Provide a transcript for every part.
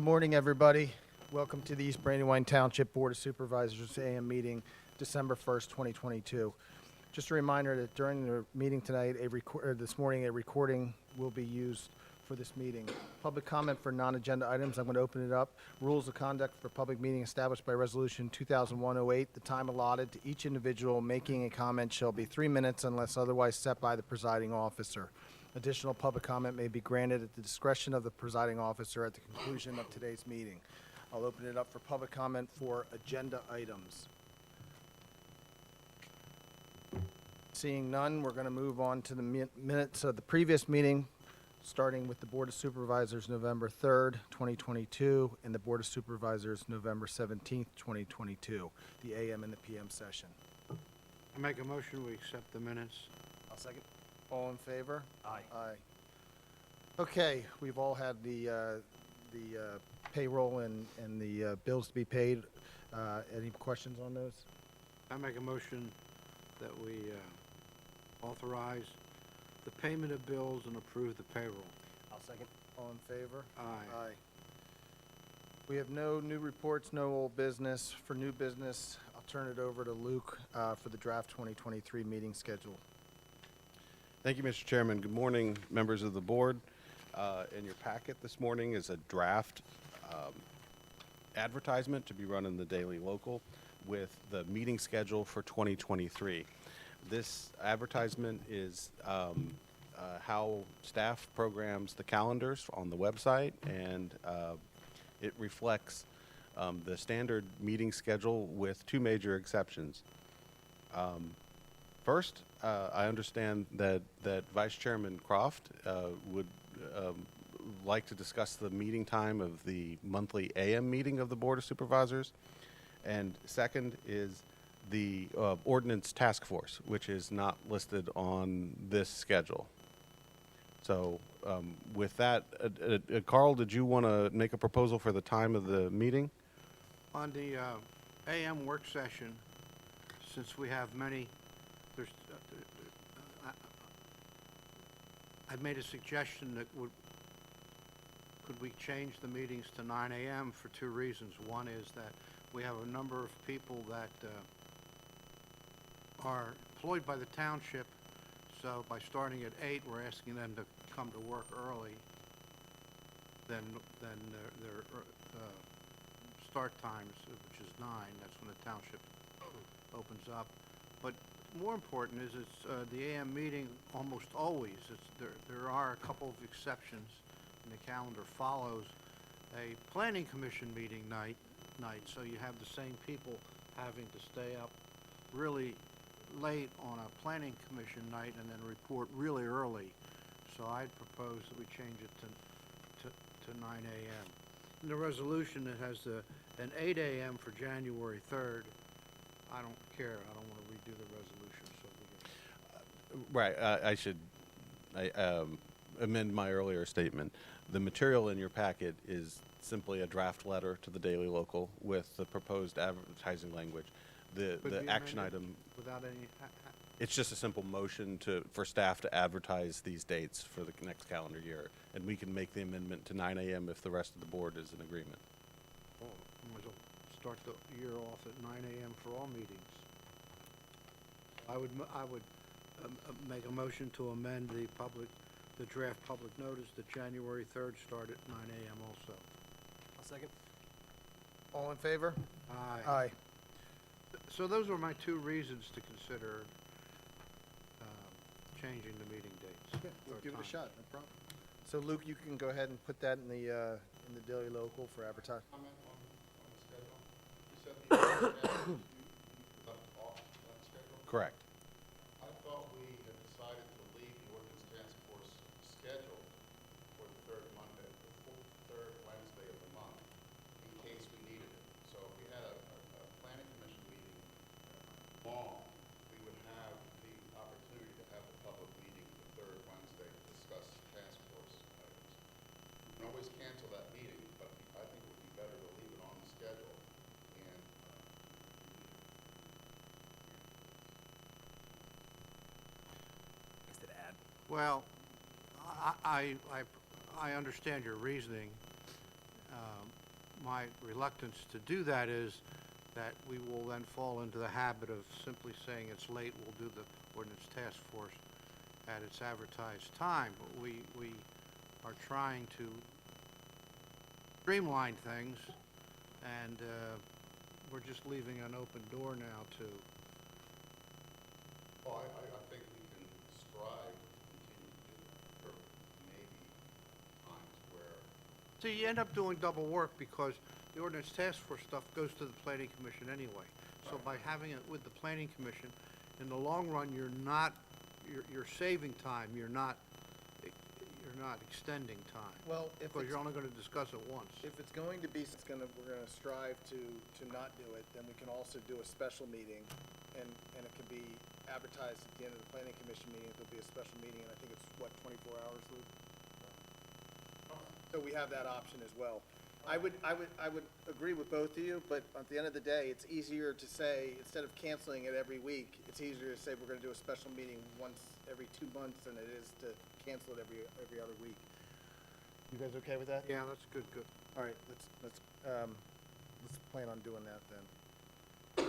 Good morning, everybody. Welcome to the East Brandywine Township Board of Supervisors AM meeting, December 1st, 2022. Just a reminder that during the meeting tonight, this morning, a recording will be used for this meeting. Public comment for non-agenda items. I'm going to open it up. Rules of conduct for public meeting established by Resolution 2001-08. The time allotted to each individual making a comment shall be 3 minutes unless otherwise set by the presiding officer. Additional public comment may be granted at the discretion of the presiding officer at the conclusion of today's meeting. I'll open it up for public comment for agenda items. Seeing none, we're going to move on to the minutes of the previous meeting, starting with the Board of Supervisors November 3rd, 2022, and the Board of Supervisors November 17th, 2022, the AM and the PM session. I make a motion, we accept the minutes. I'll second. All in favor? Aye. Aye. Okay, we've all had the payroll and the bills to be paid. Any questions on those? I make a motion that we authorize the payment of bills and approve the payroll. I'll second. All in favor? Aye. Aye. We have no new reports, no old business. For new business, I'll turn it over to Luke for the draft 2023 meeting schedule. Thank you, Mr. Chairman. Good morning, members of the board. In your packet this morning is a draft advertisement to be run in the Daily Local with the meeting schedule for 2023. This advertisement is how staff programs the calendars on the website, and it reflects the standard meeting schedule with two major exceptions. First, I understand that Vice Chairman Croft would like to discuss the meeting time of the monthly AM meeting of the Board of Supervisors. And second is the Ordinance Task Force, which is not listed on this schedule. So with that, Carl, did you want to make a proposal for the time of the meeting? On the AM work session, since we have many, I've made a suggestion that could we change the meetings to 9 a.m. for two reasons. One is that we have a number of people that are employed by the township, so by starting at 8, we're asking them to come to work early than their start times, which is 9. That's when the township opens up. But more important is it's the AM meeting almost always. There are a couple of exceptions, and the calendar follows a planning commission meeting night, so you have the same people having to stay up really late on a planning commission night and then report really early. So I'd propose that we change it to 9 a.m. In the resolution, it has an 8 a.m. for January 3rd. I don't care. I don't want to redo the resolution. So Right. I should amend my earlier statement. The material in your packet is simply a draft letter to the Daily Local with the proposed advertising language. The action item, without any. it's just a simple motion for staff to advertise these dates for the next calendar year, and we can make the amendment to 9 a.m. if the rest of the board is in agreement. Oh, might as well start the year off at 9 a.m. for all meetings. I would make a motion to amend the draft public notice that January 3rd start at 9 a.m. also. I'll second. All in favor? Aye. Aye. So those are my two reasons to consider changing the meeting dates. Yeah, we'll or give it a time. shot, no problem. So Luke, you can go ahead and put that in the Daily Local for advertising. Comment on the schedule. You said the schedule left off on the schedule? Correct. I thought we had decided to leave the ordinance task force scheduled for the third Monday, the third Wednesday of the month, in case we needed it. So if we had a planning commission meeting long, we would have the opportunity to have a public meeting the third Wednesday to discuss task force items. We can always cancel that meeting, but I think it would be better to leave it on the schedule and Well, I understand your reasoning. My reluctance to do that is that we will then fall into the habit of simply saying it's late, we'll do the ordinance task force at its advertised time. But we are trying to streamline things, and we're just leaving an open door now to, Well, I think we can strive to continue to do that. There may be times where, so you end up doing double work because the ordinance task force stuff goes to the planning commission anyway. So by having it with the planning commission, in the long run, you're saving time, you're not extending time. Well, if Because it's, you're only gonna discuss it once. if it's going to be, we're gonna strive to not do it, then we can also do a special meeting, and it can be advertised at the end of the planning commission meeting, there'll be a special meeting, and I think it's, what, 24 hours, Luke? So we have that option as well. I would agree with both of you, but at the end of the day, it's easier to say, instead of canceling it every week, it's easier to say we're gonna do a special meeting once every 2 months than it is to cancel it every other week. You guys okay with that? Yeah, that's good. All right, let's plan on doing that then.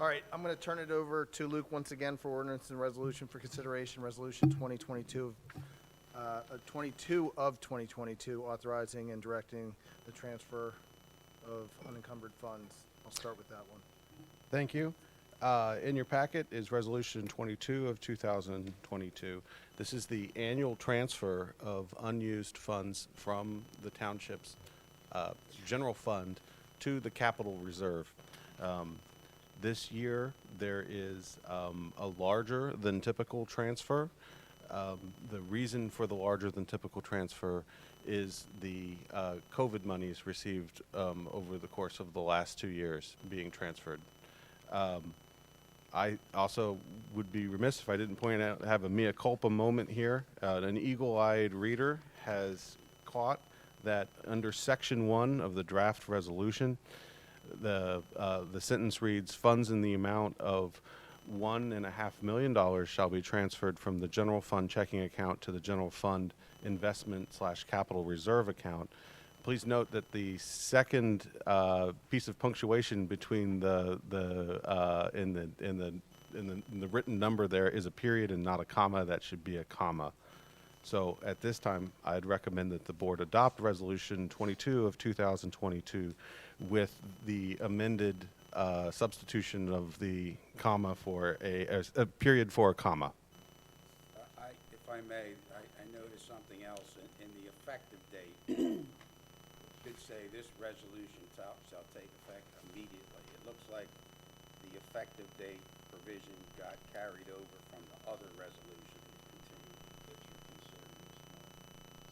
All right, I'm gonna turn it over to Luke once again for ordinance and resolution for consideration, resolution 22 of 2022, authorizing and directing the transfer of unencumbered funds. I'll start with that one. Thank you. In your packet is Resolution 22 of 2022. This is the annual transfer of unused funds from the township's general fund to the capital reserve. This year, there is a larger than typical transfer. The reason for the larger than typical transfer is the COVID monies received over the course of the last 2 years being transferred. I also would be remiss if I didn't point out, have a mea culpa moment here. An eagle-eyed reader has caught that under Section 1 of the draft resolution, the sentence reads, "Funds in the amount of $1.5 million shall be transferred from the general fund checking account to the general fund investment/capital reserve account." Please note that the second piece of punctuation between in the written number there is a period and not a comma. That should be a comma. So at this time, I'd recommend that the board adopt Resolution 22 of 2022 with the amended substitution of the comma for a period for a comma. If I may, I noticed something else in the effective date. It should say this resolution shall take effect immediately. It looks like the effective date provision got carried over from the other resolution that you're considering this morning.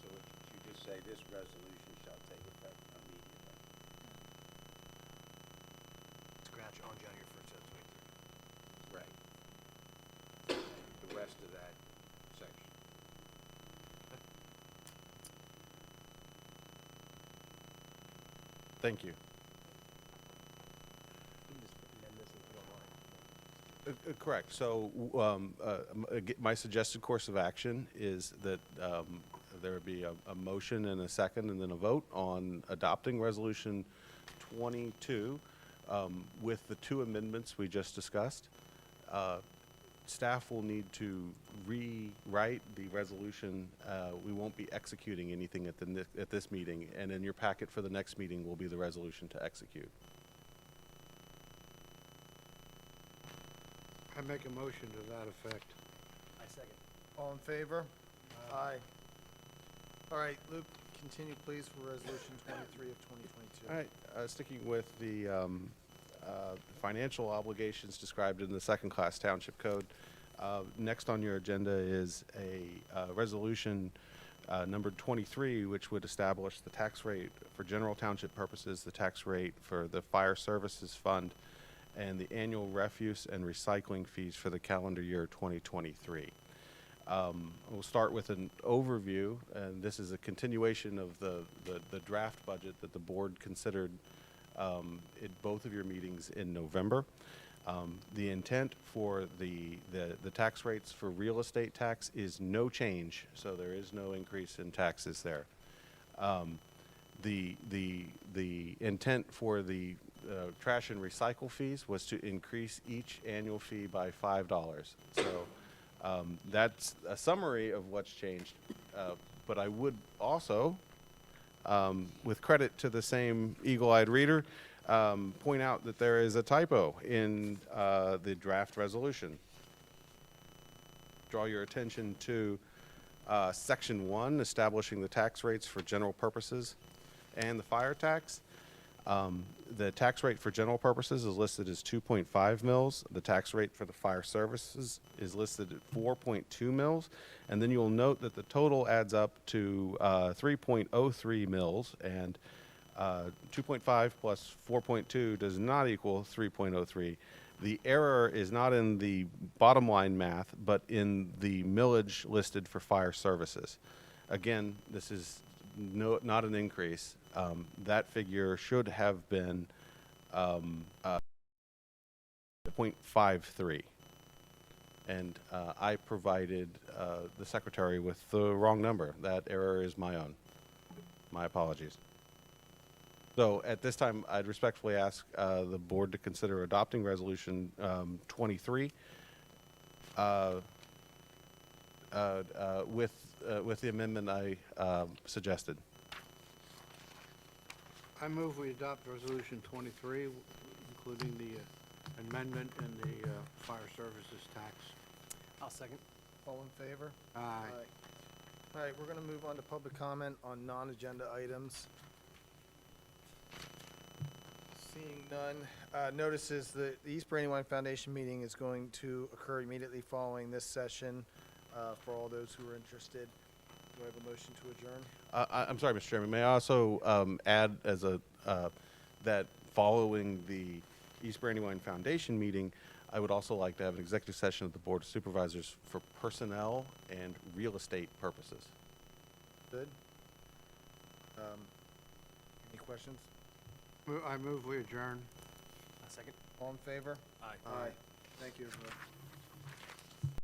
So it should just say this resolution shall take effect immediately. Scratch on January 1st, 2023. Right. The rest of that section. Thank you. You can just amend this if you don't mind. Correct. So my suggested course of action is that there would be a motion and a second and then a vote on adopting Resolution 22 with the 2 amendments we just discussed. Staff will need to rewrite the resolution. We won't be executing anything at this meeting, and in your packet for the next meeting will be the resolution to execute. I make a motion to that effect. I second. All in favor? Aye. All right, Luke, continue please for resolution 23 of 2022. All right, sticking with the financial obligations described in the second-class township code. Next on your agenda is a resolution numbered 23, which would establish the tax rate for general township purposes, the tax rate for the fire services fund, and the annual refuse and recycling fees for the calendar year 2023. We'll start with an overview, and this is a continuation of the draft budget that the board considered at both of your meetings in November. The intent for the tax rates for real estate tax is no change, so there is no increase in taxes there. The intent for the trash and recycle fees was to increase each annual fee by $5. So that's a summary of what's changed. But I would also, with credit to the same eagle-eyed reader, point out that there is a typo in the draft resolution. Draw your attention to Section 1, establishing the tax rates for general purposes and the fire tax. The tax rate for general purposes is listed as 2.5 mils. The tax rate for the fire services is listed at 4.2 mils. And then you'll note that the total adds up to 3.03 mils, and 2.5 plus 4.2 does not equal 3.03. The error is not in the bottom line math, but in the millage listed for fire services. Again, this is not an increase. That figure should have been 0.53. And I provided the secretary with the wrong number. That error is my own. My apologies. So at this time, I'd respectfully ask the board to consider adopting Resolution 23 with the amendment I suggested. I move we adopt Resolution 23, including the amendment in the fire services tax. I'll second. All in favor? Aye. All right, we're going to move on to public comment on non-agenda items. Seeing none, notices the East Brandywine Foundation meeting is going to occur immediately following this session for all those who are interested. Do I have a motion to adjourn? I'm sorry, Mr. Chairman. May I also add as that following the East Brandywine Foundation meeting, I would also like to have an executive session of the Board of Supervisors for personnel and real estate purposes. Good. Any questions? I move we adjourn. I'll second. All in favor? Aye. Aye. Thank you, everyone.